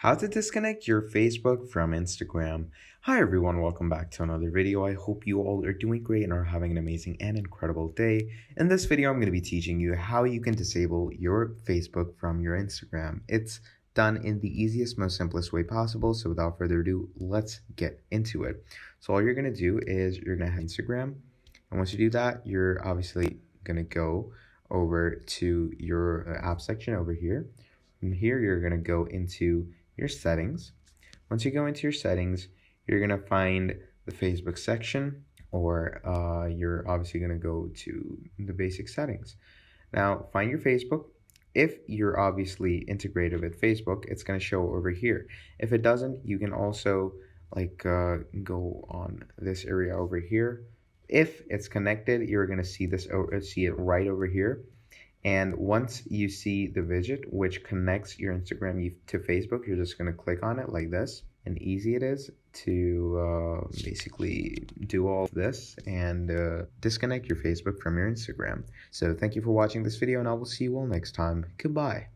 How to disconnect your Facebook from Instagram. Hi everyone, welcome back to another video. I hope you all are doing great and are having an amazing and incredible day. In this video, I'm going to be teaching you how you can disable your Facebook from your Instagram. It's done in the easiest, most simplest way possible. So without further ado, let's get into it. So all you're going to do is you're going to have Instagram. And once you do that, you're obviously going to go over to your app section over here. From here, you're going to go into your settings. Once you go into your settings, you're going to find the Facebook section, or you're obviously going to go to the basic settings. Now, find your Facebook. If you're obviously integrated with Facebook, it's going to show over here. If it doesn't, you can also go on this area over here. If it's connected, you're going to see it right over here. And once you see the widget which connects your Instagram to Facebook, you're just going to click on it like this. And easy it is to basically do all of this and disconnect your Facebook from your Instagram. So thank you for watching this video, and I will see you all next time. Goodbye.